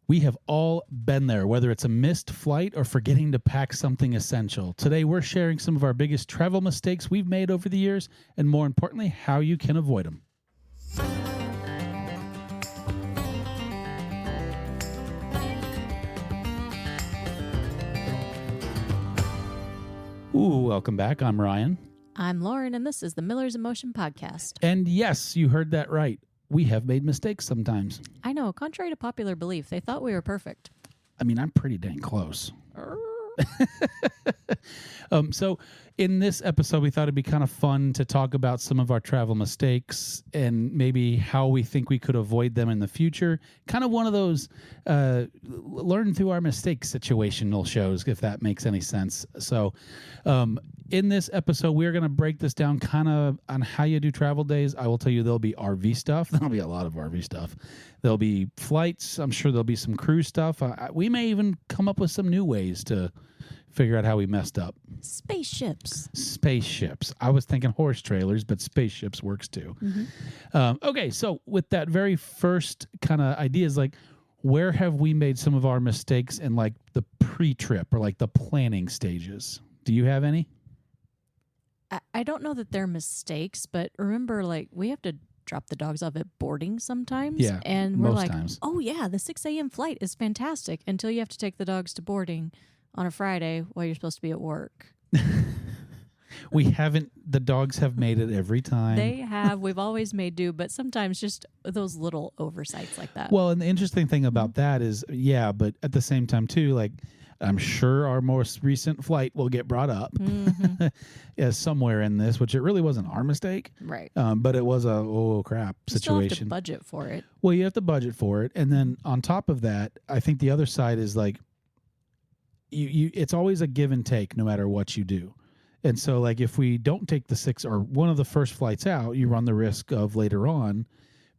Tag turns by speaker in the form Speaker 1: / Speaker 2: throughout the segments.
Speaker 1: We have all been there, whether it's a missed flight or forgetting to pack something essential. Today, we're sharing some of our biggest travel mistakes we've made over the years, and more importantly, how you can avoid them. Welcome back. I'm Ryan.
Speaker 2: I'm Lauren, and this is the Miller's Emotion Podcast.
Speaker 1: And yes, you heard that right. We have made mistakes sometimes.
Speaker 2: I know, contrary to popular belief, they thought we were perfect.
Speaker 1: I mean, I'm pretty dang close. So in this episode, we thought it'd be kind of fun to talk about some of our travel mistakes and maybe how we think we could avoid them in the future. Kind of one of those learn through our mistakes situational shows, if that makes any sense. So in this episode, we're going to break this down kind of on how you do travel days. I will tell you there'll be RV stuff. There'll be a lot of RV stuff. There'll be flights. I'm sure there'll be some cruise stuff. We may even come up with some new ways to figure out how we messed up. Spaceships. I was thinking horse trailers, but spaceships works too. Mm-hmm. Okay, so with that very first kind of idea is like, where have we made some of our mistakes in like the pre-trip or like the planning stages? Do you have any?
Speaker 2: I don't know that they're mistakes, but remember, like, we have to drop the dogs off at boarding sometimes.
Speaker 1: Yeah,
Speaker 2: and we're like,
Speaker 1: times.
Speaker 2: Oh yeah, the 6 a.m. flight is fantastic until you have to take the dogs to boarding on a Friday while you're supposed to be at work.
Speaker 1: The dogs have made it every time.
Speaker 2: They have. We've always made do, but sometimes just those little oversights like that.
Speaker 1: Well, and the interesting thing about that is, yeah, but at the same time too, like, I'm sure our most recent flight will get brought up somewhere in this, which it really wasn't our mistake.
Speaker 2: Right.
Speaker 1: But it was a, crap
Speaker 2: you
Speaker 1: situation.
Speaker 2: Still have to budget for it.
Speaker 1: Well, you have to budget for it. And then on top of that, I think the other side is like, it's always a give and take no matter what you do. And so like if we don't take the 6 or one of the first flights out, you run the risk of later on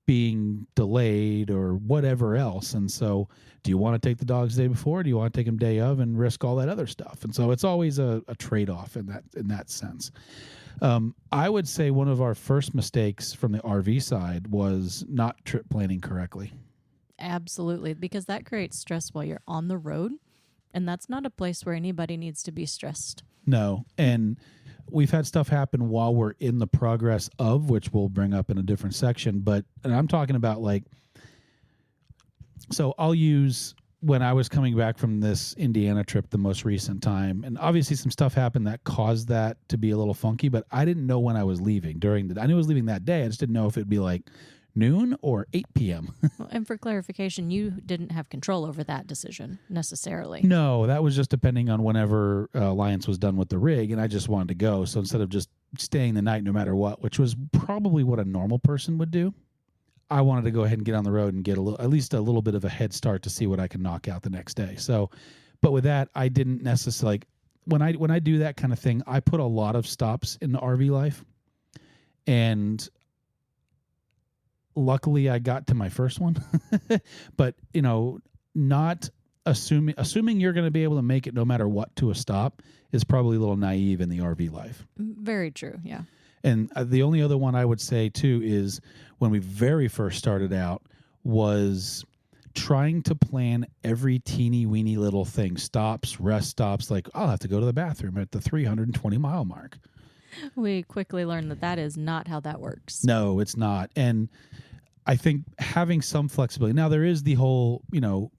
Speaker 1: being delayed or whatever else. And so do you want to take the dogs the day before? Do you want to take them day of and risk all that other stuff? And so it's always a trade-off in that sense. I would say one of our first mistakes from the RV side was not trip planning correctly.
Speaker 2: Absolutely, because that creates stress while you're on the road. And that's not a place where anybody needs to be stressed. No.
Speaker 1: And we've had stuff happen while we're in the progress of, which we'll bring up in a different section. And I'm talking about like, so I'll use when I was coming back from this Indiana trip, the most recent time. And obviously some stuff happened that caused that to be a little funky, but I didn't know when I was leaving I knew I was leaving that day. I just didn't know if it'd be like noon or 8 p.m.
Speaker 2: Well, and for clarification, you didn't have control over that decision necessarily.
Speaker 1: No, that was just depending on whenever Alliance was done with the rig, and I just wanted to go. So instead of just staying the night no matter what, which was probably what a normal person would do, I wanted to go ahead and get on the road and get at least a little bit of a head start to see what I can knock out the next day. So, but with that, I didn't necessarily, when I do that kind of thing, I put a lot of stops in the RV life, and luckily I got to my first one, but not assuming you're going to be able to make it no matter what to a stop is probably a little naive in the RV life.
Speaker 2: Very true. Yeah.
Speaker 1: And the only other one I would say too is when we very first started out was trying to plan every teeny weeny little thing, stops, rest stops, like I'll have to go to the bathroom at the 320 mile mark.
Speaker 2: We quickly learned that is not how that works.
Speaker 1: No, it's not. And I think having some flexibility. Now, there is the whole,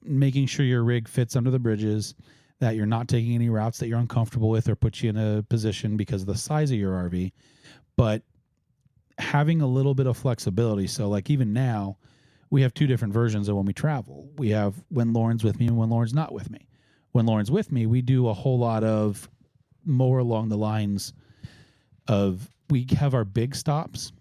Speaker 1: making sure your rig fits under the bridges, that you're not taking any routes that you're uncomfortable with or put you in a position because of the size of your RV. But having a little bit of flexibility. So, like, even now, we have 2 different versions of when we travel. We have when Lauren's with me and when Lauren's not with me. When Lauren's with me, we do a whole lot of more along the lines of we have our big stops,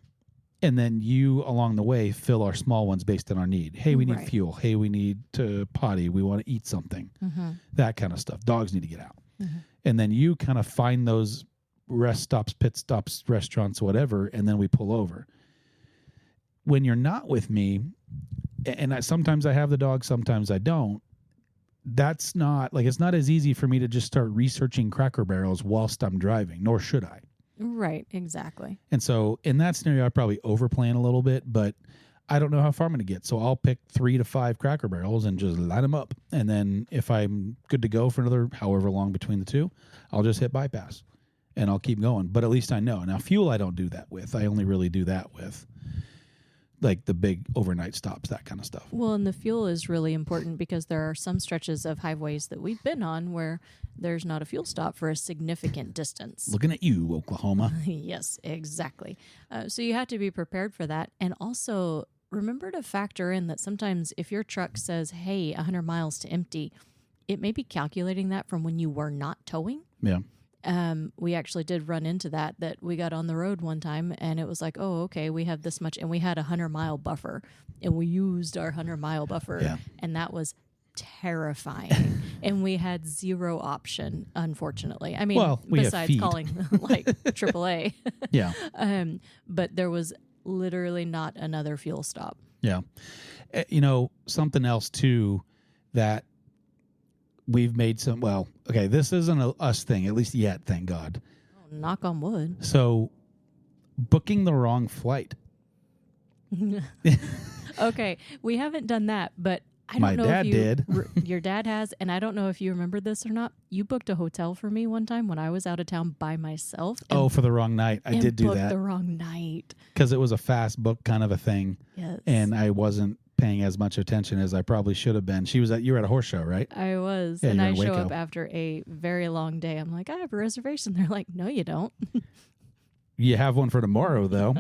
Speaker 1: and then you along the way fill our small ones based on our need. Hey, we need fuel. Hey, we need to potty. We want to eat something. Mm-hmm. That kind of stuff. Dogs need to get out. Mm-hmm. And then you kind of find those rest stops, pit stops, restaurants, whatever, and then we pull over. When you're not with me, and sometimes I have the dog, sometimes I don't, that's not, like, it's not as easy for me to just start researching Cracker Barrels whilst I'm driving, nor should I.
Speaker 2: Right, exactly.
Speaker 1: And so in that scenario, I probably overplan a little bit, but I don't know how far I'm going to get. So I'll pick 3 to 5 Cracker Barrels and just line them up. And then if I'm good to go for another however long between the two, I'll just hit bypass and I'll keep going. But at least I know. Now, fuel I don't do that with. I only really do that with like the big overnight stops, that kind of stuff.
Speaker 2: Well, and the fuel is really important because there are some stretches of highways that we've been on where there's not a fuel stop for a significant distance.
Speaker 1: Looking at you, Oklahoma.
Speaker 2: Yes, exactly. So you have to be prepared for that. And also remember to factor in that sometimes if your truck says, hey, 100 miles to empty, it may be calculating that from when you were not towing.
Speaker 1: Yeah.
Speaker 2: We actually did run into that we got on the road one time and it was like, oh, okay, we have this much, and we had a 100-mile buffer and we used our 100-mile buffer and that was terrifying. And we had zero option, unfortunately. I mean,
Speaker 1: well,
Speaker 2: besides calling like AAA.
Speaker 1: Yeah.
Speaker 2: But there was literally not another fuel stop.
Speaker 1: Yeah. Something else too that we've made some, well, okay, this isn't a us thing, at least yet, thank God.
Speaker 2: Oh, knock on wood.
Speaker 1: So, booking the wrong flight.
Speaker 2: Okay, we haven't done that, but I don't know
Speaker 1: dad
Speaker 2: if you
Speaker 1: did.
Speaker 2: Your dad has, and I don't know if you remember this or not. You booked a hotel for me one time when I was out of town by myself.
Speaker 1: Oh, for the wrong night. I did do
Speaker 2: booked
Speaker 1: that.
Speaker 2: The wrong night.
Speaker 1: Because it was a fast book kind of a thing.
Speaker 2: Yes.
Speaker 1: And I wasn't paying as much attention as I probably should have been. You were at a horse show, right?
Speaker 2: I was.
Speaker 1: Yeah,
Speaker 2: and I
Speaker 1: you're in
Speaker 2: show
Speaker 1: Waco.
Speaker 2: up after a very long day. I'm like, I have a reservation. They're like, no, you don't.
Speaker 1: You have one for tomorrow, though.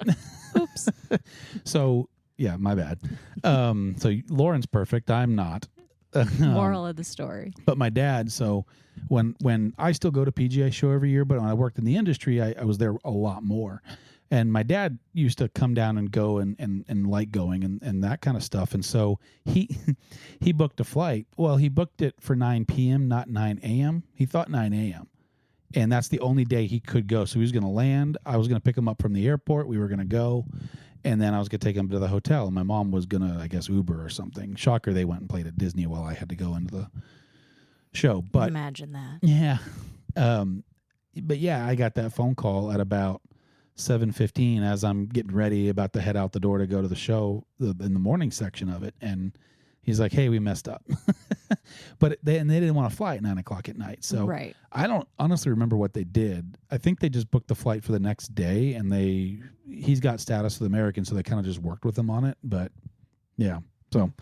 Speaker 2: Oops.
Speaker 1: So, yeah, my bad. So Lauren's perfect. I'm not.
Speaker 2: Moral of the story.
Speaker 1: But my dad, so when I still go to PGA show every year, but when I worked in the industry, I was there a lot more. And my dad used to come down and go and like going and that kind of stuff. And so he booked a flight. Well, he booked it for 9 p.m., not 9 a.m. He thought 9 a.m. And that's the only day he could go. So he was going to land. I was going to pick him up from the airport. We were going to go. And then I was going to take him to the hotel. And my mom was going to, I guess, Uber or something. Shocker, they went and played at Disney while I had to go into the show. But
Speaker 2: imagine that.
Speaker 1: Yeah. But yeah, I got that phone call at about 7:15 as I'm getting ready, about to head out the door to go to the show in the morning section of it. And he's like, hey, we messed up. But they didn't want to fly at 9 o'clock at night. So
Speaker 2: right.
Speaker 1: I don't honestly remember what they did. I think they just booked the flight for the next day, and he's got status with American, so they kind of just worked with him on it. But yeah, so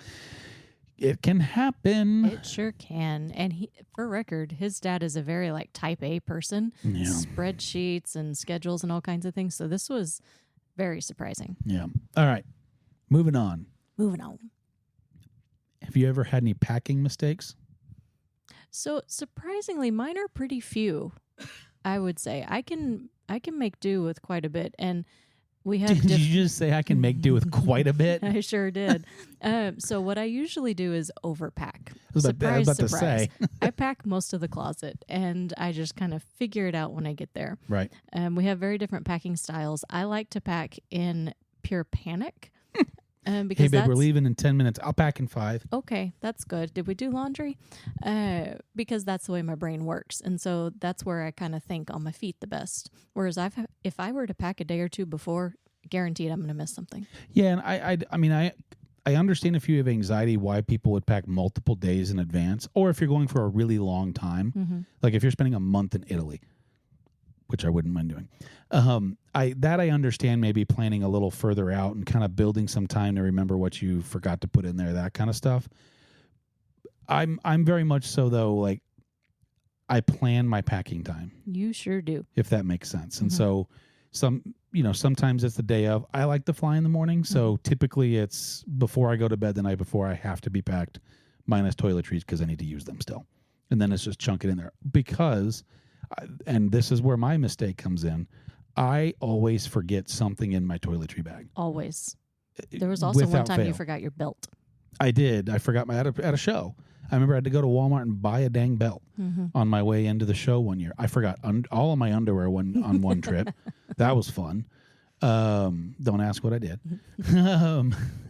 Speaker 1: it can happen.
Speaker 2: It sure can. And for record, his dad is a very like type A person, spreadsheets and schedules and all kinds of things. So this was very surprising.
Speaker 1: Yeah. All right. Moving on. Have you ever had any packing mistakes?
Speaker 2: So surprisingly, mine are pretty few, I would say. I can make do with quite a bit. And we have
Speaker 1: Did you just say I can make do with quite a bit?
Speaker 2: I sure did. So what I usually do is overpack.
Speaker 1: I was about to say.
Speaker 2: I pack most of the closet, and I just kind of figure it out when I get there.
Speaker 1: Right.
Speaker 2: We have very different packing styles. I like to pack in pure panic. Because
Speaker 1: hey, babe, we're leaving in 10 minutes. I'll pack in 5.
Speaker 2: Okay, that's good. Did we do laundry? Because that's the way my brain works. And so that's where I kind of think on my feet the best. Whereas if I were to pack a day or two before, guaranteed I'm going to miss something.
Speaker 1: Yeah, and I mean, I understand if you have anxiety why people would pack multiple days in advance, or if you're going for a really long time, like if you're spending a month in Italy, which I wouldn't mind doing. I understand, maybe planning a little further out and kind of building some time to remember what you forgot to put in there, that kind of stuff. I'm very much so, though, like I plan my packing time.
Speaker 2: You sure do.
Speaker 1: If that makes sense. And so sometimes it's the day of. I like to fly in the morning, so typically it's before I go to bed the night before. I have to be packed, minus toiletries, because I need to use them still. And then it's just chunk it in there. Because, and this is where my mistake comes in, I always forget something in my toiletry bag.
Speaker 2: Always. There was also one time you forgot your belt.
Speaker 1: I did. I forgot at a show. I remember I had to go to Walmart and buy a dang belt on my way into the show one year. I forgot all of my underwear on one trip. That was fun. Don't ask what I did.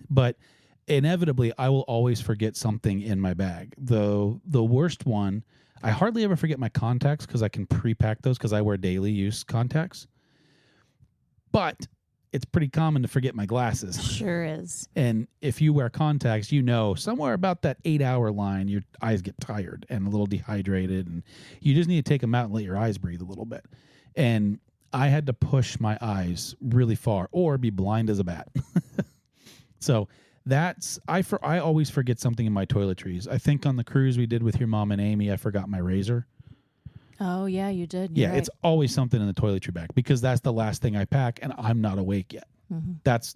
Speaker 1: But inevitably, I will always forget something in my bag. The worst one, I hardly ever forget my contacts because I can pre-pack those because I wear daily use contacts. But it's pretty common to forget my glasses.
Speaker 2: Sure is.
Speaker 1: And if you wear contacts, you know somewhere about that 8-hour line, your eyes get tired and a little dehydrated, and you just need to take them out and let your eyes breathe a little bit. And I had to push my eyes really far or be blind as a bat. So that's, I always forget something in my toiletries. I think on the cruise we did with your mom and Amy, I forgot my razor.
Speaker 2: Oh, yeah, you did.
Speaker 1: Yeah,
Speaker 2: You're right.
Speaker 1: it's always something in the toiletry bag because that's the last thing I pack and I'm not awake yet.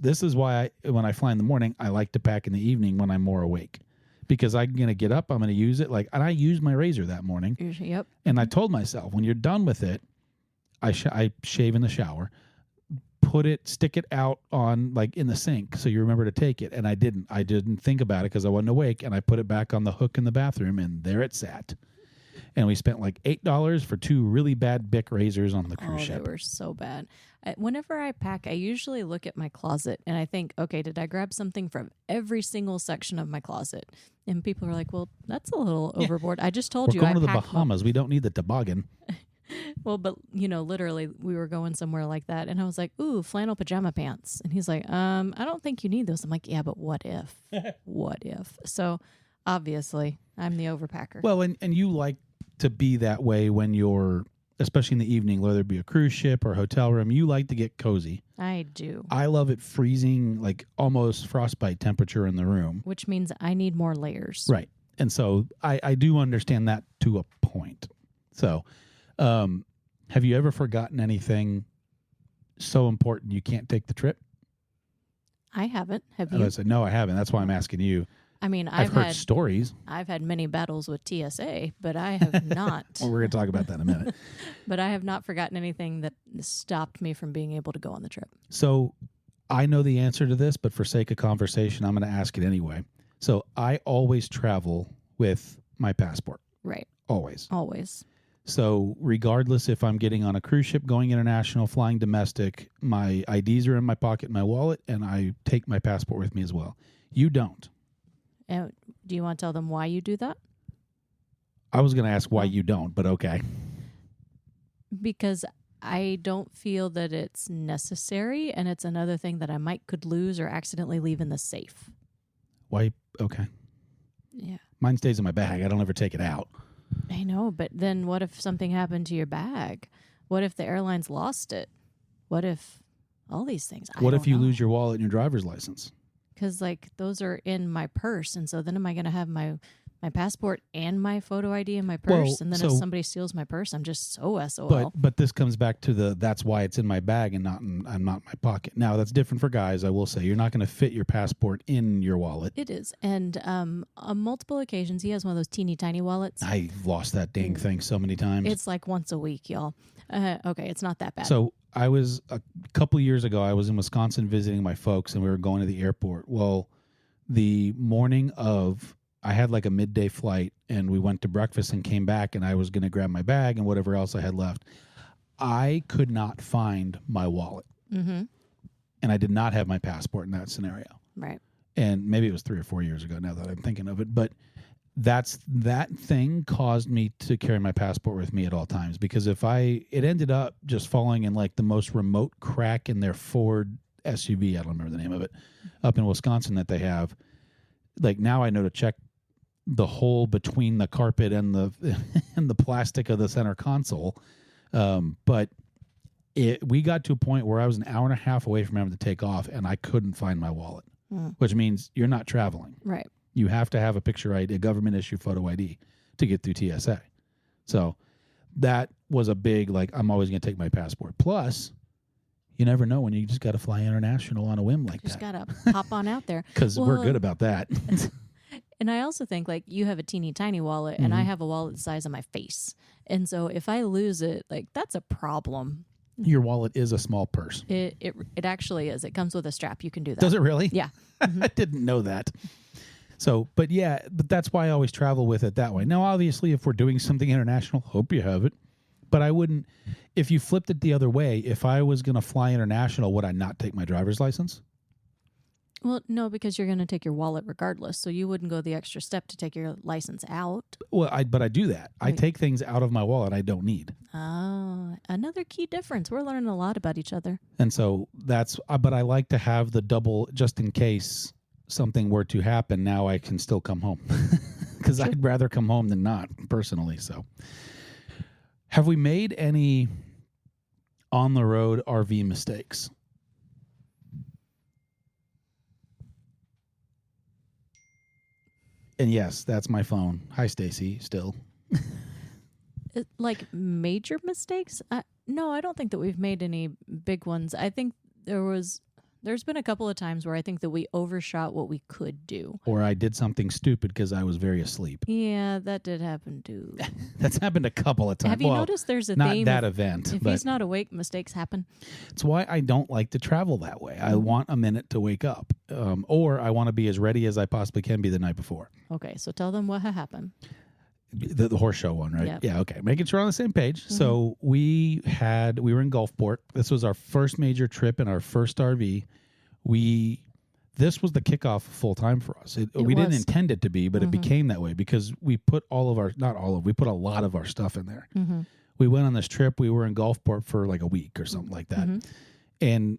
Speaker 1: This is why when I fly in the morning, I like to pack in the evening when I'm more awake because I'm going to get up, I'm going to use it. And I used my razor that morning.
Speaker 2: Yep.
Speaker 1: And I told myself, when you're done with it, I shave in the shower, stick it out on in the sink so you remember to take it. And I didn't think about it because I wasn't awake. And I put it back on the hook in the bathroom and there it sat. And we spent $8 for 2 really bad Bic razors on the cruise ship.
Speaker 2: They were so bad. Whenever I pack, I usually look at my closet and I think, okay, did I grab something from every single section of my closet? And people are like, well, that's a little overboard. I just told
Speaker 1: We're going to the Bahamas. We don't need the toboggan.
Speaker 2: Well, but literally we were going somewhere like that and I was like, ooh, flannel pajama pants. And he's like, I don't think you need those. I'm like, yeah, but what if? What if? So obviously I'm the overpacker.
Speaker 1: Well, and you like to be that way when you're, especially in the evening, whether it be a cruise ship or a hotel room, you like to get cozy.
Speaker 2: I do.
Speaker 1: I love it freezing, almost frostbite temperature in the room.
Speaker 2: Which means I need more layers.
Speaker 1: Right. And so I do understand that to a point. So, have you ever forgotten anything so important you can't take the trip?
Speaker 2: I haven't. Have you?
Speaker 1: I said, no, I haven't. That's why I'm asking you.
Speaker 2: I mean,
Speaker 1: I've heard stories.
Speaker 2: I've had many battles with TSA, but I have not.
Speaker 1: Well, we're going to talk about that in a minute.
Speaker 2: But I have not forgotten anything that stopped me from being able to go on the trip.
Speaker 1: So I know the answer to this, but for sake of conversation, I'm going to ask it anyway. So I always travel with my passport.
Speaker 2: Right.
Speaker 1: Always.
Speaker 2: Always.
Speaker 1: So regardless if I'm getting on a cruise ship, going international, flying domestic, my IDs are in my pocket, my wallet, and I take my passport with me as well. You don't.
Speaker 2: Do you want to tell them why you do that?
Speaker 1: I was going to ask why you don't, but okay.
Speaker 2: Because I don't feel that it's necessary, and it's another thing that I could lose or accidentally leave in the safe.
Speaker 1: Why? Okay.
Speaker 2: Yeah.
Speaker 1: Mine stays in my bag. I don't ever take it out.
Speaker 2: I know, but then what if something happened to your bag? What if the airlines lost it? What if all these things?
Speaker 1: What if you lose your wallet and your driver's license?
Speaker 2: Because those are in my purse, and so then am I going to have my passport and my photo ID in my purse? And then if somebody steals my purse, I'm just so SOL.
Speaker 1: But this comes back to that's why it's in my bag and not in my pocket. Now that's different for guys. I will say you're not going to fit your passport in your wallet.
Speaker 2: It is, and on multiple occasions, he has one of those teeny tiny wallets.
Speaker 1: I've lost that dang thing so many times.
Speaker 2: It's once a week, y'all. Okay, it's not that bad.
Speaker 1: So I was a couple years ago. I was in Wisconsin visiting my folks, and we were going to the airport. Well, the morning of, I had a midday flight, and we went to breakfast and came back, and I was going to grab my bag and whatever else I had left. I could not find my wallet, and I did not have my passport in that scenario.
Speaker 2: Right.
Speaker 1: And maybe it was 3 or 4 years ago now that I'm thinking of it, but that thing caused me to carry my passport with me at all times, because it ended up just falling in the most remote crack in their Ford SUV. I don't remember the name of it, up in Wisconsin that they have. Now I know to check the hole between the carpet and the and the plastic of the center console. But we got to a point where I was an hour and a half away from having to take off, and I couldn't find my wallet, which means you're not traveling.
Speaker 2: Right.
Speaker 1: You have to have a picture ID, a government issue photo ID to get through TSA. So that was a big, I'm always going to take my passport. Plus, you never know when you just got to fly international on a whim like
Speaker 2: just
Speaker 1: that.
Speaker 2: Just got to pop on out there.
Speaker 1: Because we're good about that.
Speaker 2: And I also think you have a teeny tiny wallet and I have a wallet the size of my face. And so if I lose it, that's a problem.
Speaker 1: Your wallet is a small purse.
Speaker 2: It actually is. It comes with a strap. You can do that.
Speaker 1: Does it really?
Speaker 2: Yeah.
Speaker 1: I didn't know that. So, but that's why I always travel with it that way. Now, obviously, if we're doing something international, hope you have it. But I wouldn't, if you flipped it the other way, if I was going to fly international, would I not take my driver's license?
Speaker 2: Well, no, because you're going to take your wallet regardless. So you wouldn't go the extra step to take your license out.
Speaker 1: Well, but I do that. I take things out of my wallet I don't need.
Speaker 2: Oh, another key difference. We're learning a lot about each other.
Speaker 1: And so but I like to have the double, just in case something were to happen, now I can still come home. Because I'd rather come home than not, personally. So, have we made any on the road RV mistakes? And yes, that's my phone. Hi, Stacy. Still,
Speaker 2: Like major mistakes? No, I don't think that we've made any big ones. I think there's been a couple of times where I think that we overshot what we could do.
Speaker 1: or I did something stupid because I was very asleep.
Speaker 2: Yeah, that did happen too.
Speaker 1: That's happened a couple of times.
Speaker 2: Have you noticed there's a
Speaker 1: not
Speaker 2: theme?
Speaker 1: Not that event.
Speaker 2: If
Speaker 1: but
Speaker 2: he's not awake, mistakes happen.
Speaker 1: it's why I don't like to travel that way. I want a minute to wake up, or I want to be as ready as I possibly can be the night before.
Speaker 2: Okay, so tell them what happened.
Speaker 1: The horse show one, right?
Speaker 2: Yep.
Speaker 1: Yeah, okay. Making sure we're on the same page. Mm-hmm. So we were in Gulfport. This was our first major trip in our first RV. This was the kickoff full time for us. We didn't intend it to be, but it became that way because we put we put a lot of our stuff in there. Mm-hmm. We went on this trip. We were in Gulfport for like a week or something like that. Mm-hmm. And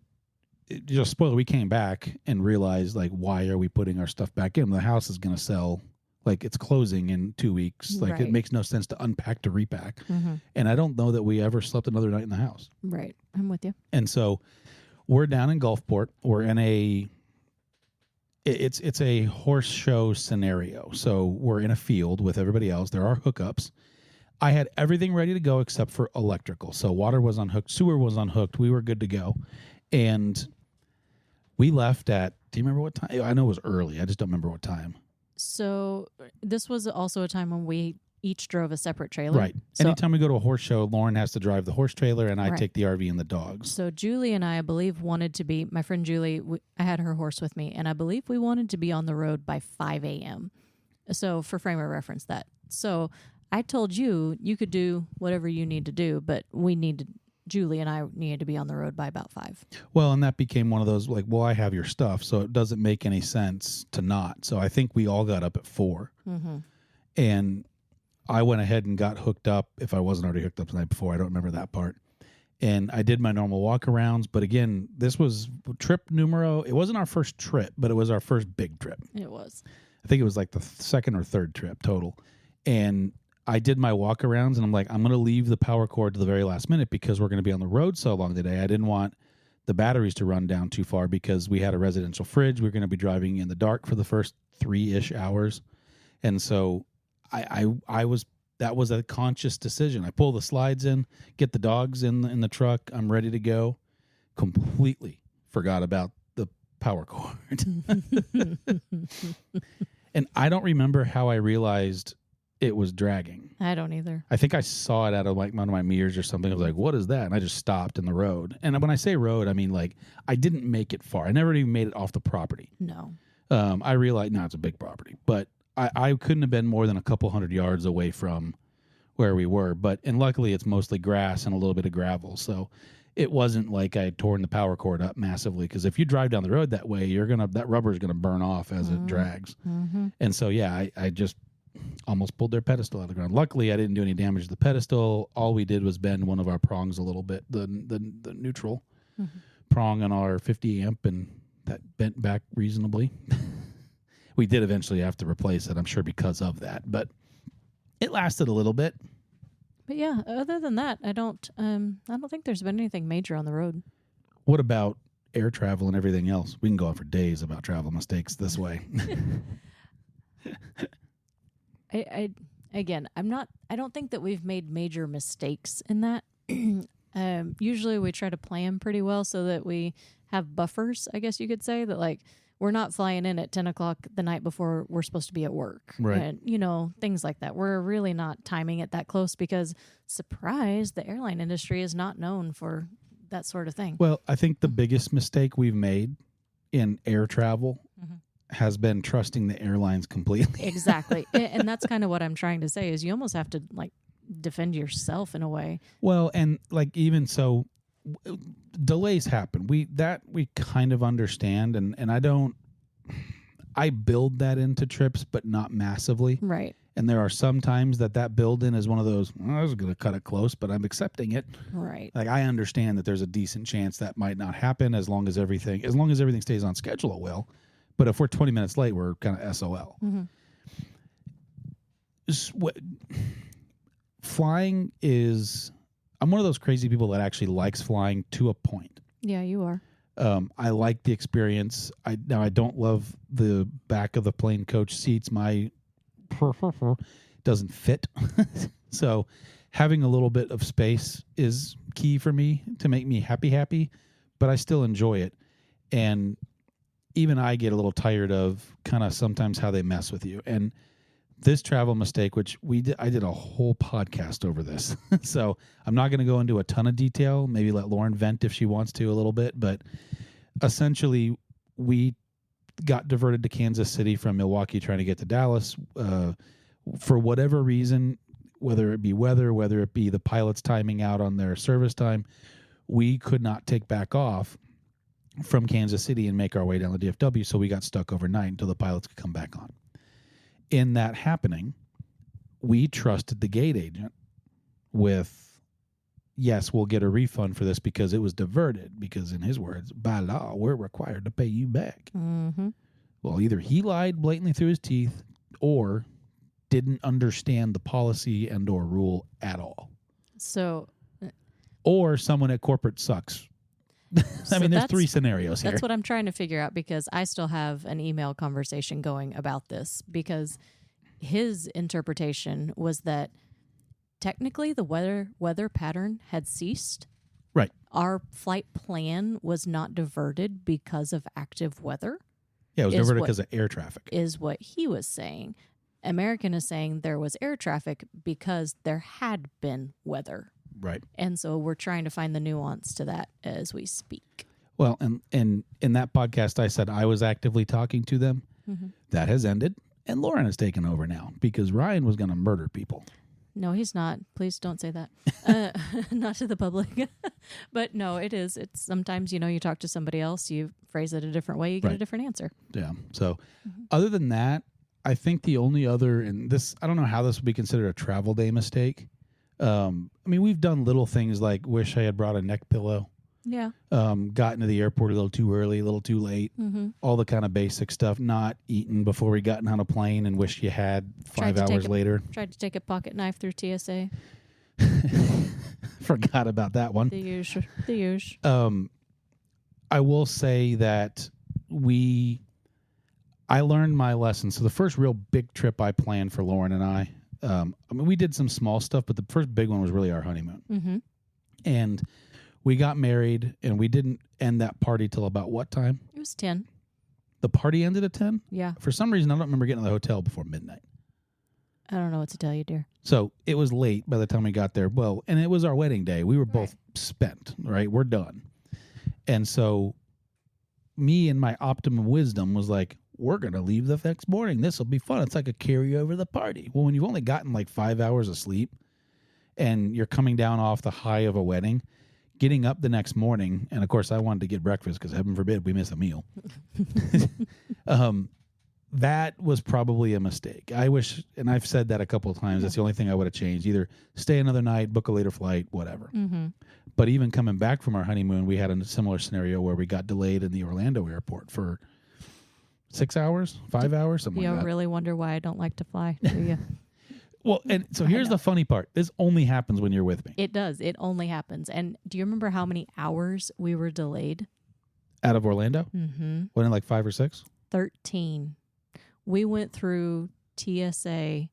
Speaker 1: just spoiler, we came back and realized, like, why are we putting our stuff back in? The house is going to sell. Like, it's closing in 2 weeks. Like, It makes no sense to unpack to repack. Mm-hmm. And I don't know that we ever slept another night in the house.
Speaker 2: Right. I'm with you.
Speaker 1: And so we're down in Gulfport. We're in it's a horse show scenario. So we're in a field with everybody else. There are hookups. I had everything ready to go except for electrical. So water was unhooked. Sewer was unhooked. We were good to go. And we left at, do you remember what time? I know it was early. I just don't remember what time.
Speaker 2: So this was also a time when we each drove a separate trailer.
Speaker 1: Right.
Speaker 2: So,
Speaker 1: anytime we go to a horse show, Lauren has to drive the horse trailer, and I take the RV and the dogs.
Speaker 2: So Julie and I believe, wanted to be, my friend Julie, I had her horse with me, and I believe we wanted to be on the road by 5 a.m. So for frame of reference that. So I told you could do whatever you need to do, but Julie and I needed to be on the road by about 5.
Speaker 1: Well, and that became one of those, like, well, I have your stuff, so it doesn't make any sense to not. So I think we all got up at 4. Mm-hmm. And I went ahead and got hooked up, if I wasn't already hooked up the night before. I don't remember that part. And I did my normal walk-arounds. But again, this was trip numero. It wasn't our first trip, but it was our first big trip.
Speaker 2: It was.
Speaker 1: I think it was like the second or third trip total. And I did my walk-arounds, and I'm like, I'm going to leave the power cord to the very last minute because we're going to be on the road so long today. I didn't want the batteries to run down too far because we had a residential fridge. We were going to be driving in the dark for the first 3-ish hours. And so that was a conscious decision. I pull the slides in, get the dogs in the truck. I'm ready to go. Completely forgot about the power cord. And I don't remember how I realized it was dragging.
Speaker 2: I don't either.
Speaker 1: I think I saw it out of like one of my mirrors or something. I was like, what is that? And I just stopped in the road. And when I say road, I mean, like, I didn't make it far. I never even made it off the property.
Speaker 2: No.
Speaker 1: I realized, no, it's a big property. But I couldn't have been more than a couple hundred yards away from where we were. And luckily, it's mostly grass and a little bit of gravel. So it wasn't like I had torn the power cord up massively. Because if you drive down the road that way, that rubber is going to burn off as it drags. Mm-hmm. And so, yeah, I just almost pulled their pedestal out of the ground. Luckily, I didn't do any damage to the pedestal. All we did was bend one of our prongs a little bit, the neutral prong on our 50 amp, and that bent back reasonably. We did eventually have to replace it, I'm sure, because of that. But it lasted a little bit.
Speaker 2: But yeah, other than that, I don't think there's been anything major on the road.
Speaker 1: What about air travel and everything else? We can go on for days about travel mistakes this way.
Speaker 2: I don't think that we've made major mistakes in that. Usually we try to plan pretty well so that we have buffers, I guess you could say, that like we're not flying in at 10 o'clock the night before we're supposed to be at work.
Speaker 1: Right.
Speaker 2: And, things like that. We're really not timing it that close because, surprise, the airline industry is not known for that sort of thing.
Speaker 1: Well, I think the biggest mistake we've made in air travel has been trusting the airlines completely.
Speaker 2: Exactly. And that's kind of what I'm trying to say is you almost have to like defend yourself in a way.
Speaker 1: Well, and like even so, delays happen. We kind of understand, and I don't I build that into trips, but not massively.
Speaker 2: Right.
Speaker 1: And there are some times that build in is one of those, I was going to cut it close, but I'm accepting it.
Speaker 2: Right.
Speaker 1: Like, I understand that there's a decent chance that might not happen as long as everything stays on schedule, it will. But if we're 20 minutes late, we're kind of SOL.
Speaker 2: Mm-hmm.
Speaker 1: Flying is, I'm one of those crazy people that actually likes flying to a point.
Speaker 2: Yeah, you are.
Speaker 1: I like the experience. I don't love the back of the plane coach seats. My doesn't fit. So having a little bit of space is key for me to make me happy, but I still enjoy it. And even I get a little tired of kind of sometimes how they mess with you. And this travel mistake, which I did a whole podcast over this. So I'm not going to go into a ton of detail, maybe let Lauren vent if she wants to a little bit, but essentially we got diverted to Kansas City from Milwaukee trying to get to Dallas. For whatever reason, whether it be weather, whether it be the pilots timing out on their service time, we could not take back off from Kansas City and make our way down the DFW, so we got stuck overnight until the pilots could come back on. In that happening, we trusted the gate agent with, yes, we'll get a refund for this because it was diverted, because in his words, by law, we're required to pay you back.
Speaker 2: Mm-hmm.
Speaker 1: Well, either he lied blatantly through his teeth or didn't understand the policy and or rule at all.
Speaker 2: So,
Speaker 1: or someone at corporate sucks. I mean, there's three scenarios here.
Speaker 2: That's what I'm trying to figure out, because I still have an email conversation going about this, because his interpretation was that technically the weather pattern had ceased.
Speaker 1: Right.
Speaker 2: Our flight plan was not diverted because of active weather.
Speaker 1: Yeah, it was diverted because of air traffic.
Speaker 2: Is what he was saying. American is saying there was air traffic because there had been weather.
Speaker 1: Right.
Speaker 2: And so we're trying to find the nuance to that as we speak.
Speaker 1: Well, and in that podcast, I said I was actively talking to them. Mm-hmm. That has ended. And Lauren has taken over now because Ryan was going to murder people.
Speaker 2: No, he's not. Please don't say that. Not to the public. But no, it is. It's sometimes, you talk to somebody else, you phrase it a different way, you get a different answer.
Speaker 1: Yeah. So other than that, I think the only other, and this, I don't know how this would be considered a travel day mistake. I mean, we've done little things like wish I had brought a neck pillow.
Speaker 2: Yeah.
Speaker 1: Got into the airport a little too early, a little too late. Mm-hmm. All the kind of basic stuff. Not eaten before we got on a plane and wish you had 5 hours later.
Speaker 2: Tried to take a pocket knife through TSA.
Speaker 1: Forgot about that one.
Speaker 2: The usual.
Speaker 1: I will say that I learned my lesson. So the first real big trip I planned for Lauren and I mean, we did some small stuff, but the first big one was really our honeymoon. Mm-hmm. And we got married, and we didn't end that party till about what time?
Speaker 2: It was 10.
Speaker 1: The party ended at 10?
Speaker 2: Yeah.
Speaker 1: For some reason, I don't remember getting to the hotel before midnight.
Speaker 2: I don't know what to tell you, dear.
Speaker 1: So it was late by the time we got there. Well, and it was our wedding day. We were both spent, right? We're done. And so me and my optimum wisdom was like, we're going to leave the next morning. This will be fun. It's like a carryover of the party. Well, when you've only gotten like 5 hours of sleep and you're coming down off the high of a wedding, getting up the next morning, and of course I wanted to get breakfast because heaven forbid we miss a meal. That was probably a mistake. I wish, and I've said that a couple of times, that's the only thing I would have changed. Either stay another night, book a later flight, whatever. Mm-hmm. But even coming back from our honeymoon, we had a similar scenario where we got delayed in the Orlando airport for 6 hours, 5 hours, something like that.
Speaker 2: You really wonder why I don't like to fly, do you?
Speaker 1: Well, and so here's the funny part. This only happens when you're with me.
Speaker 2: It does. It only happens. And do you remember how many hours we were delayed?
Speaker 1: Out of Orlando?
Speaker 2: Mm-hmm.
Speaker 1: Wasn't it like 5 or 6?
Speaker 2: 13. We went through TSA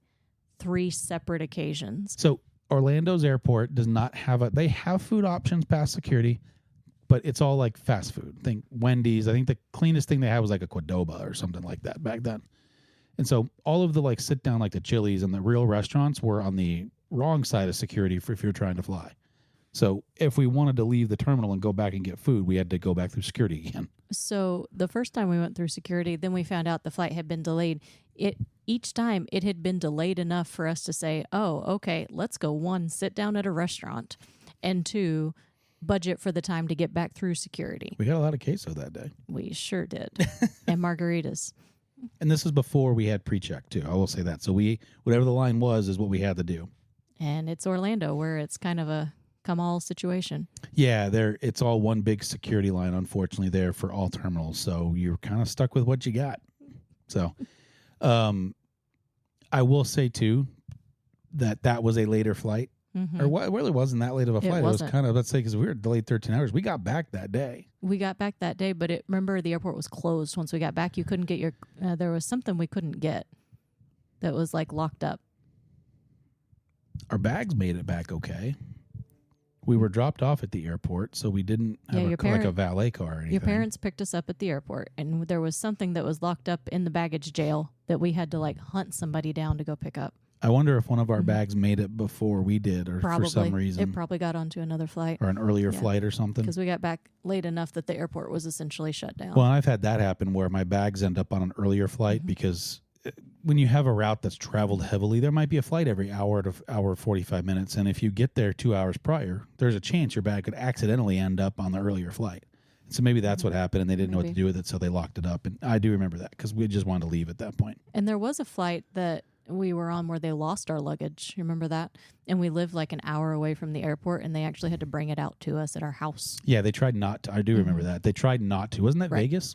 Speaker 2: 3 separate occasions.
Speaker 1: So Orlando's airport does not have they have food options past security, but it's all like fast food. Think Wendy's. I think the cleanest thing they had was like a Qdoba or something like that back then. And so all of the like sit down, like the Chili's and the real restaurants were on the wrong side of security for if you're trying to fly. So if we wanted to leave the terminal and go back and get food, we had to go back through security again.
Speaker 2: So the first time we went through security, then we found out the flight had been delayed. Each time it had been delayed enough for us to say, oh, okay, let's go 1, sit down at a restaurant, and 2, budget for the time to get back through security.
Speaker 1: We got a lot of queso that day.
Speaker 2: We sure did. And margaritas.
Speaker 1: And this is before we had pre-check too. I will say that. So whatever the line was is what we had to do.
Speaker 2: And it's Orlando, where it's kind of a come-all situation.
Speaker 1: Yeah, it's all one big security line, unfortunately, there for all terminals. So you're kind of stuck with what you got. So I will say, too, that was a later flight.
Speaker 2: Mm-hmm.
Speaker 1: Or what really wasn't that late of a flight. It was
Speaker 2: wasn't.
Speaker 1: kind of, let's say, because we were delayed 13 hours. We got back that day.
Speaker 2: We got back that day, but remember the airport was closed. Once we got back, you couldn't get there was something we couldn't get that was like locked up.
Speaker 1: Our bags made it back okay. We were dropped off at the airport, so we didn't have like a valet car or anything.
Speaker 2: Your parents picked us up at the airport, and there was something that was locked up in the baggage jail that we had to like hunt somebody down to go pick up.
Speaker 1: I wonder if one of our bags made it before we did, or
Speaker 2: Probably.
Speaker 1: for some reason.
Speaker 2: It probably got onto another flight.
Speaker 1: Or an earlier flight or something.
Speaker 2: Because we got back late enough that the airport was essentially shut down.
Speaker 1: Well, and I've had that happen where my bags end up on an earlier flight because when you have a route that's traveled heavily, there might be a flight every hour to hour 45 minutes. And if you get there 2 hours prior, there's a chance your bag could accidentally end up on the earlier flight. So maybe that's what happened, and they didn't know what to do with it, so they locked it up. And I do remember that because we just wanted to leave at that point.
Speaker 2: And there was a flight that we were on where they lost our luggage. You remember that? And we lived like an hour away from the airport, and they actually had to bring it out to us at our house.
Speaker 1: Yeah, they tried not to. I do remember that. They tried not to. Wasn't that Vegas?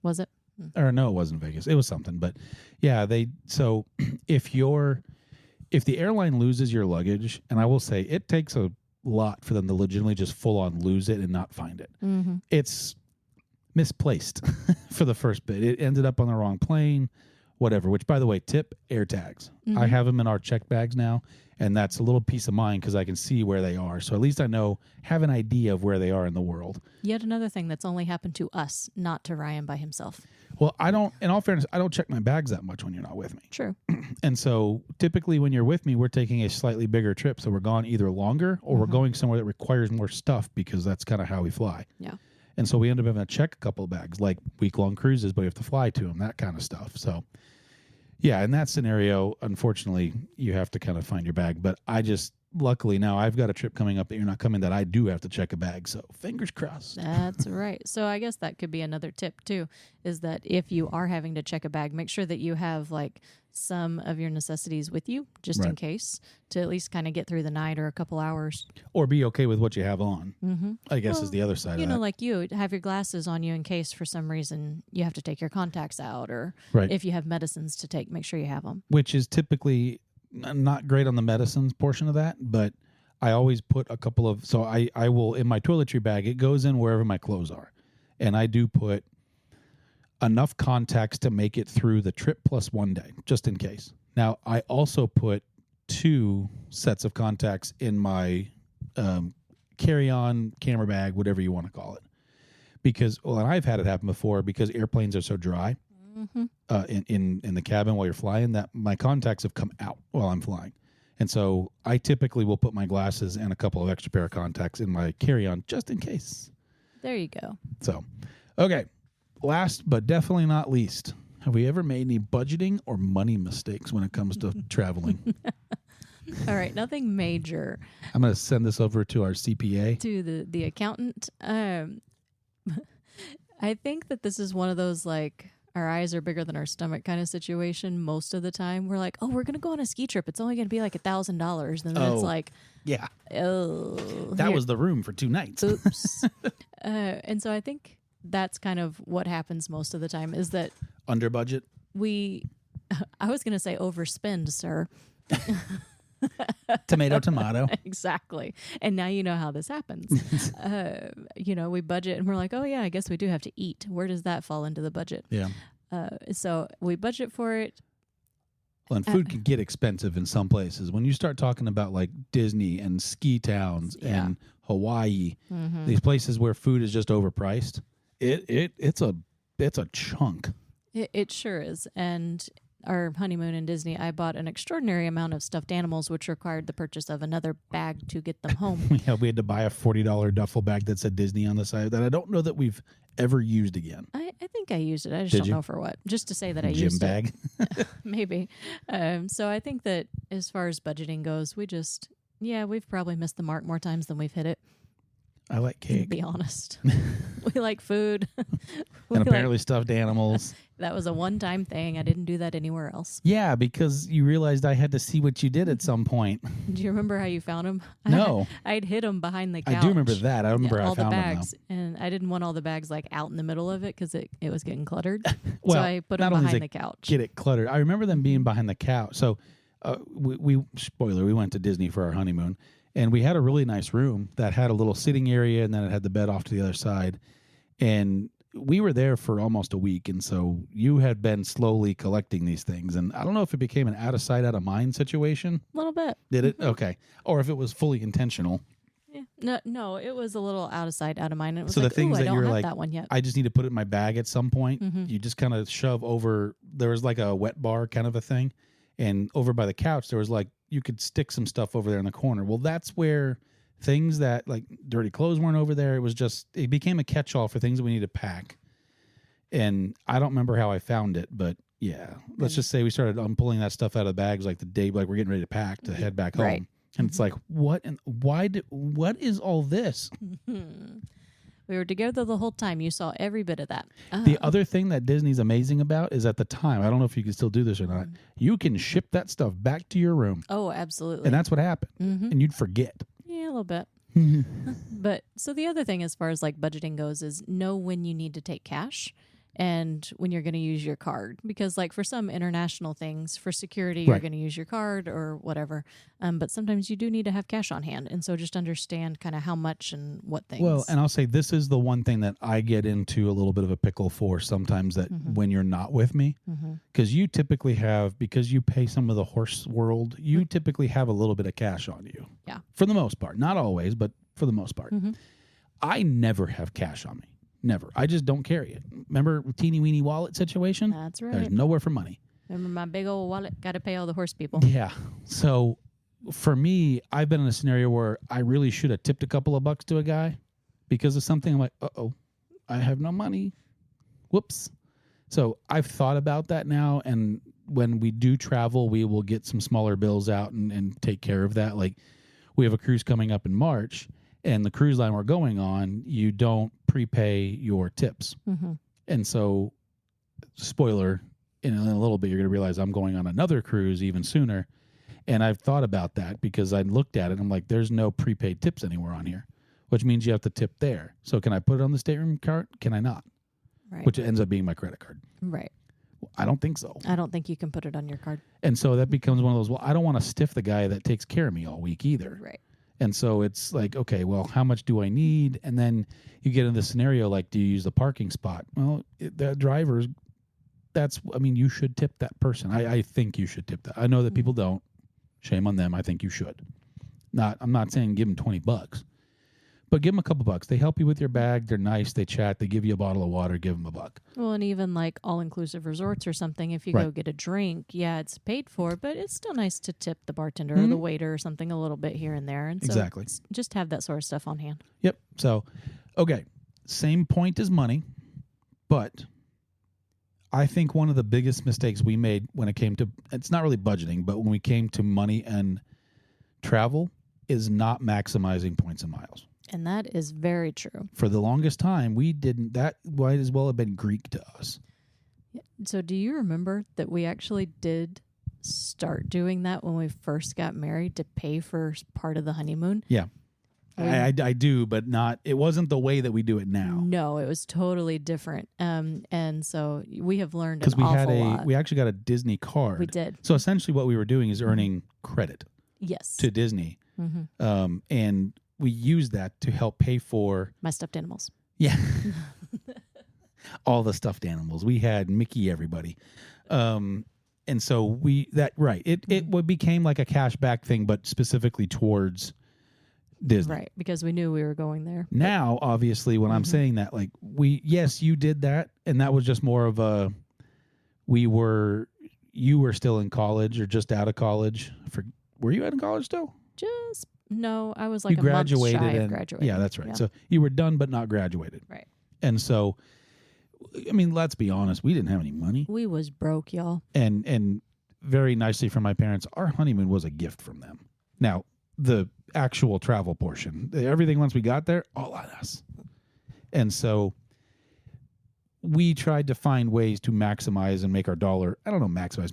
Speaker 2: Was it?
Speaker 1: Or no, it wasn't Vegas. It was something. But yeah, so if the airline loses your luggage, and I will say it takes a lot for them to legitimately just full on lose it and not find it.
Speaker 2: Mm-hmm.
Speaker 1: It's misplaced for the first bit. It ended up on the wrong plane. Whatever, which, by the way, tip air tags.
Speaker 2: Mm-hmm.
Speaker 1: I have them in our check bags now, and that's a little peace of mind because I can see where they are. So at least I have an idea of where they are in the world.
Speaker 2: Yet another thing that's only happened to us, not to Ryan by himself.
Speaker 1: Well, in all fairness, I don't check my bags that much when you're not with me.
Speaker 2: True.
Speaker 1: And so typically when you're with me, we're taking a slightly bigger trip. So we're gone either longer or we're going somewhere that requires more stuff because that's kind of how we fly.
Speaker 2: Yeah.
Speaker 1: And so we end up having to check a couple of bags, like week-long cruises, but we have to fly to them, that kind of stuff. So yeah, in that scenario, unfortunately, you have to kind of find your bag. But luckily now I've got a trip coming up that you're not coming that I do have to check a bag. So fingers crossed.
Speaker 2: That's right. So I guess that could be another tip too, is that if you are having to check a bag, make sure that you have like some of your necessities with you just in case to at least kind of get through the night or a couple hours.
Speaker 1: Or be okay with what you have on, I guess is the other side of that.
Speaker 2: You know, like you have your glasses on you in case for some reason you have to take your contacts out or if you have medicines to take, make sure you have them.
Speaker 1: Which is typically not great on the medicines portion of that, but I always put a couple of, so I will, in my toiletry bag, it goes in wherever my clothes are. And I do put enough contacts to make it through the trip plus 1 day, just in case. Now, I also put 2 sets of contacts in my carry-on camera bag, whatever you want to call it. Because, and I've had it happen before, because airplanes are so dry in the cabin while you're flying, that my contacts have come out while I'm flying. And so I typically will put my glasses and a couple of extra pair of contacts in my carry-on just in case.
Speaker 2: There you go.
Speaker 1: So, okay. Last but definitely not least, have we ever made any budgeting or money mistakes when it comes to traveling?
Speaker 2: All right, nothing major.
Speaker 1: I'm going to send this over to our CPA.
Speaker 2: To the accountant. I think that this is one of those like our eyes are bigger than our stomach kind of situation most of the time. We're like, oh, we're going to go on a ski trip. It's only going to be like $1,000. And then it's like,
Speaker 1: yeah,
Speaker 2: oh.
Speaker 1: That was the room for 2 nights.
Speaker 2: Oops. And so I think that's kind of what happens most of the time is that
Speaker 1: under budget.
Speaker 2: I was going to say overspend, sir.
Speaker 1: Tomato.
Speaker 2: Exactly. And now you know how this happens. We budget and we're like, oh yeah, I guess we do have to eat. Where does that fall into the budget?
Speaker 1: Yeah.
Speaker 2: So we budget for it.
Speaker 1: Well, and food can get expensive in some places. When you start talking about like Disney and ski towns and Hawaii, these places where food is just overpriced, it's a chunk.
Speaker 2: It sure is. And our honeymoon in Disney, I bought an extraordinary amount of stuffed animals, which required the purchase of another bag to get them home.
Speaker 1: Yeah, we had to buy a $40 duffel bag that said Disney on the side that I don't know that we've ever used again.
Speaker 2: I think I used it. I just don't know for what. Just to say that I used
Speaker 1: bag?
Speaker 2: it. Maybe. So I think that as far as budgeting goes, we've probably missed the mark more times than we've hit it.
Speaker 1: I like
Speaker 2: To
Speaker 1: cake.
Speaker 2: be honest, we like food.
Speaker 1: And apparently stuffed animals.
Speaker 2: That was a one-time thing. I didn't do that anywhere else.
Speaker 1: Yeah, because you realized I had to see what you did at some point.
Speaker 2: Do you remember how you found them?
Speaker 1: No.
Speaker 2: I'd hid them behind the couch.
Speaker 1: I do remember that. I remember how
Speaker 2: all
Speaker 1: I found
Speaker 2: the
Speaker 1: them,
Speaker 2: bags, and I didn't want all the bags like out in the middle of it because it was getting cluttered.
Speaker 1: Well,
Speaker 2: so I put them
Speaker 1: not only
Speaker 2: behind
Speaker 1: does
Speaker 2: the couch.
Speaker 1: Get it cluttered. I remember them being behind the couch. So we spoiler, we went to Disney for our honeymoon, and we had a really nice room that had a little sitting area, and then it had the bed off to the other side. And we were there for almost a week, and so you had been slowly collecting these things. And I don't know if it became an out of sight, out of mind situation.
Speaker 2: A little bit.
Speaker 1: Did it? Okay. Or if it was fully intentional.
Speaker 2: Yeah. No, it was a little out of sight, out of mind. It was
Speaker 1: So
Speaker 2: like,
Speaker 1: the things
Speaker 2: I
Speaker 1: that
Speaker 2: don't
Speaker 1: you're
Speaker 2: have
Speaker 1: like,
Speaker 2: that one yet.
Speaker 1: I just need to put it in my bag at some point.
Speaker 2: Mm-hmm.
Speaker 1: You just kind of shove over. There was like a wet bar kind of a thing, and over by the couch there was like you could stick some stuff over there in the corner. Well, that's where things that like dirty clothes weren't over there. It became a catch-all for things that we need to pack. And I don't remember how I found it, but yeah, let's just say we started pulling that stuff out of the bags like the day like we're getting ready to pack to head back home.
Speaker 2: Right.
Speaker 1: And it's like, what and what is all this?
Speaker 2: We were together the whole time. You saw every bit of that.
Speaker 1: The other thing that Disney's amazing about is at the time, I don't know if you can still do this or not, you can ship that stuff back to your room.
Speaker 2: Oh, absolutely.
Speaker 1: And that's what happened.
Speaker 2: Mm-hmm.
Speaker 1: And you'd forget.
Speaker 2: Yeah, a little bit. But so the other thing as far as like budgeting goes is know when you need to take cash and when you're going to use your card. Because like for some international things, for security, you're going to use your card or whatever. But sometimes you do need to have cash on hand. And so just understand kind of how much and what things.
Speaker 1: Well, and I'll say this is the one thing that I get into a little bit of a pickle for sometimes that when you're not with me, because you typically have, because you pay some of the horse world, you typically have a little bit of cash on you.
Speaker 2: Yeah.
Speaker 1: For the most part. Not always, but for the most part. I never have cash on me. Never. I just don't carry it. Remember teeny weeny wallet situation?
Speaker 2: That's right.
Speaker 1: There's nowhere for money.
Speaker 2: Remember my big old wallet? Got to pay all the horse people.
Speaker 1: Yeah. So for me, I've been in a scenario where I really should have tipped a couple of bucks to a guy because of something. I'm like, uh-oh, I have no money. Whoops. So I've thought about that now. And when we do travel, we will get some smaller bills out and take care of that. Like we have a cruise coming up in March. And the cruise line we're going on, you don't prepay your tips. And so, spoiler, in a little bit, you're going to realize I'm going on another cruise even sooner. And I've thought about that because I looked at it and I'm like, there's no prepaid tips anywhere on here, which means you have to tip there. So can I put it on the stateroom card? Can I not?
Speaker 2: Right.
Speaker 1: Which ends up being my credit card.
Speaker 2: Right.
Speaker 1: I don't think so.
Speaker 2: I don't think you can put it on your card.
Speaker 1: And so that becomes one of those, well, I don't want to stiff the guy that takes care of me all week either.
Speaker 2: Right.
Speaker 1: And so it's like, okay, well, how much do I need? And then you get in the scenario like, do you use the parking spot? Well, the drivers, you should tip that person. I think you should tip that. I know that people don't. Shame on them. I think you should. I'm not saying give them $20, but give them a couple bucks. They help you with your bag. They're nice. They chat. They give you a bottle of water. Give them $1.
Speaker 2: Well, and even like all-inclusive resorts or something, if you go get a drink, yeah, it's paid for, but it's still nice to tip the bartender or the waiter or something a little bit here and there. And so
Speaker 1: exactly.
Speaker 2: Just have that sort of stuff on hand.
Speaker 1: Yep. So, okay, same point as money, but I think one of the biggest mistakes we made when it came to, it's not really budgeting, but when we came to money and travel is not maximizing points and miles.
Speaker 2: And that is very true.
Speaker 1: For the longest time, we didn't. That might as well have been Greek to us.
Speaker 2: So do you remember that we actually did start doing that when we first got married to pay for part of the honeymoon?
Speaker 1: Yeah. I do, but not. It wasn't the way that we do it now.
Speaker 2: No, it was totally different. And so we have learned an awful lot.
Speaker 1: We actually got a Disney card.
Speaker 2: We did.
Speaker 1: So essentially, what we were doing is earning credit.
Speaker 2: Yes.
Speaker 1: To Disney, and we used that to help pay for
Speaker 2: my stuffed animals.
Speaker 1: Yeah. All the stuffed animals. We had Mickey, everybody. And so it became like a cash back thing, but specifically towards Disney.
Speaker 2: Right. Because we knew we were going there.
Speaker 1: Now, obviously, when I'm saying that, like yes, you did that. And that was just more of you were still in college or just out of college. Were you out of college still?
Speaker 2: No, I was like
Speaker 1: you graduated
Speaker 2: a month shy
Speaker 1: and
Speaker 2: of graduating.
Speaker 1: Yeah, that's right.
Speaker 2: Yeah.
Speaker 1: So you were done but not graduated.
Speaker 2: Right.
Speaker 1: And so, I mean, let's be honest, we didn't have any money.
Speaker 2: We was broke, y'all.
Speaker 1: And very nicely from my parents, our honeymoon was a gift from them. Now, the actual travel portion. Everything once we got there, all on us. And so we tried to find ways to maximize and make our dollar,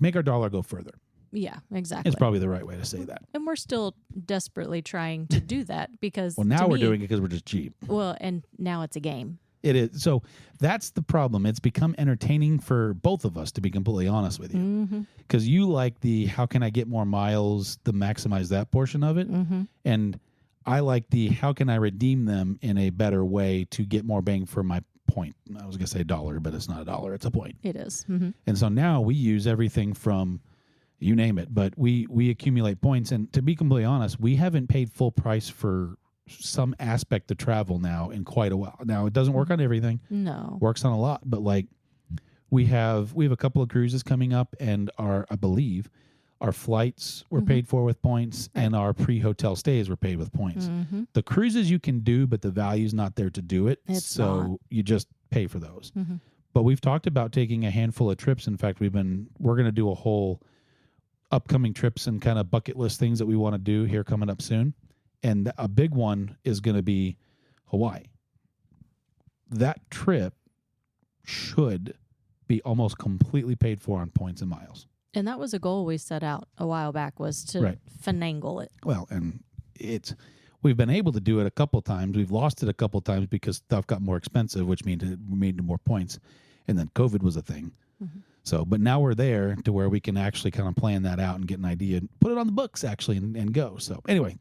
Speaker 1: make our dollar go further.
Speaker 2: Yeah, exactly.
Speaker 1: It's probably the right way to say that.
Speaker 2: And we're still desperately trying to do that because
Speaker 1: well, now we're doing it because we're just cheap.
Speaker 2: Well, and now it's a game.
Speaker 1: It is. So that's the problem. It's become entertaining for both of us, to be completely honest with you. Because you like the how can I get more miles to maximize that portion of it. And I like the how can I redeem them in a better way to get more bang for my point. I was going to say dollar, but it's not a dollar. It's a point.
Speaker 2: It is.
Speaker 1: And so now we use everything from you name it, but we accumulate points. And to be completely honest, we haven't paid full price for some aspect of travel now in quite a while. Now it doesn't work on everything.
Speaker 2: No.
Speaker 1: Works on a lot, but like we have a couple of cruises coming up, and I believe our flights were paid for with points, and our pre-hotel stays were paid with points. The cruises you can do, but the value's not there to do it. You just pay for those. But we've talked about taking a handful of trips. In fact, we're going to do a whole upcoming trips and kind of bucket list things that we want to do here coming up soon. And a big one is going to be Hawaii. That trip should be almost completely paid for on points and miles.
Speaker 2: And that was a goal we set out a while back, was to finagle it.
Speaker 1: Well, and we've been able to do it a couple times. We've lost it a couple times because stuff got more expensive, which means we made more points. And then COVID was a thing. So, but now we're there to where we can actually kind of plan that out and get an idea, and put it on the books actually and go. So anyway,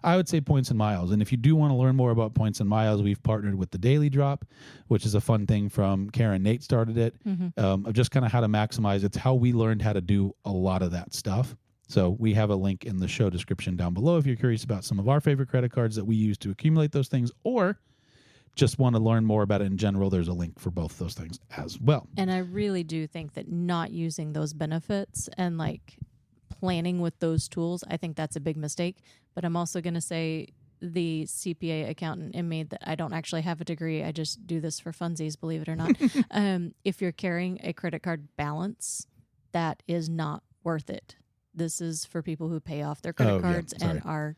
Speaker 1: I would say points and miles. And if you do want to learn more about points and miles, we've partnered with the Daily Drop, which is a fun thing from Karen. Nate started it, of just kind of how to maximize. It's how we learned how to do a lot of that stuff. So we have a link in the show description down below if you're curious about some of our favorite credit cards that we use to accumulate those things, or just want to learn more about it in general. There's a link for both those things as well.
Speaker 2: And I really do think that not using those benefits and like planning with those tools, I think that's a big mistake. But I'm also going to say the CPA accountant in me that I don't actually have a degree. I just do this for funsies, believe it or not. If you're carrying a credit card balance, that is not worth it. This is for people who pay off their credit cards and are,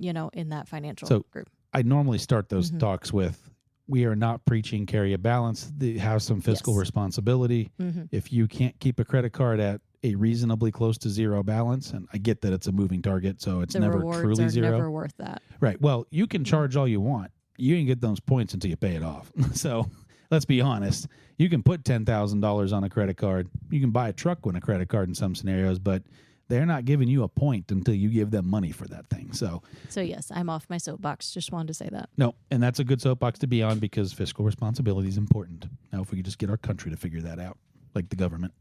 Speaker 2: in that financial group. I
Speaker 1: normally start those talks with, we are not preaching carry a balance. Have some fiscal responsibility. If you can't keep a credit card at a reasonably close to zero balance, and I get that it's a moving target, so it's never truly zero.
Speaker 2: Never worth that.
Speaker 1: Right. Well, you can charge all you want. You ain't get those points until you pay it off. So let's be honest. You can put $10,000 on a credit card. You can buy a truck with a credit card in some scenarios, but they're not giving you a point until you give them money for that thing. So
Speaker 2: yes, I'm off my soapbox. Just wanted to say that.
Speaker 1: No, and that's a good soapbox to be on because fiscal responsibility is important. Now, if we could just get our country to figure that out, like the government.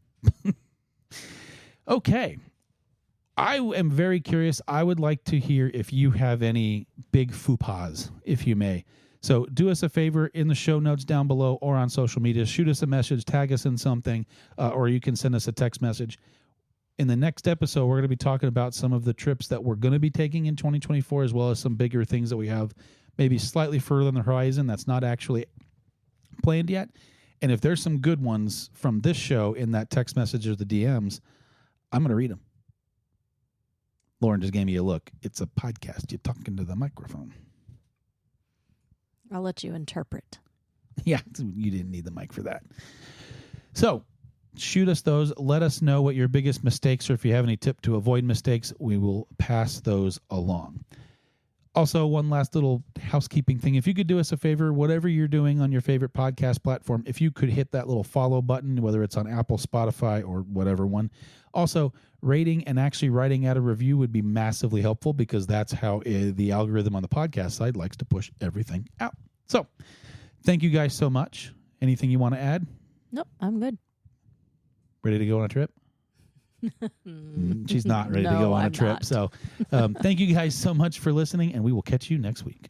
Speaker 1: Okay. I am very curious. I would like to hear if you have any big faux pas, if you may. So do us a favor in the show notes down below or on social media. Shoot us a message, tag us in something, or you can send us a text message. In the next episode, we're going to be talking about some of the trips that we're going to be taking in 2024, as well as some bigger things that we have maybe slightly further on the horizon that's not actually planned yet. And if there's some good ones from this show in that text message or the DMs, I'm going to read them. Lauren just gave me a look. It's a podcast. You're talking to the microphone.
Speaker 2: I'll let you interpret.
Speaker 1: Yeah, you didn't need the mic for that. So shoot us those. Let us know what your biggest mistakes are. If you have any tip to avoid mistakes, we will pass those along. Also, one last little housekeeping thing. If you could do us a favor, whatever you're doing on your favorite podcast platform, if you could hit that little follow button, whether it's on Apple, Spotify, or whatever one. Also, rating and actually writing out a review would be massively helpful because that's how the algorithm on the podcast side likes to push everything out. So, thank you guys so much. Anything you want to add?
Speaker 2: Nope, I'm good.
Speaker 1: Ready to go on a trip? She's not ready to go on a trip.
Speaker 2: Not.
Speaker 1: So thank you guys so much for listening, and we will catch you next week.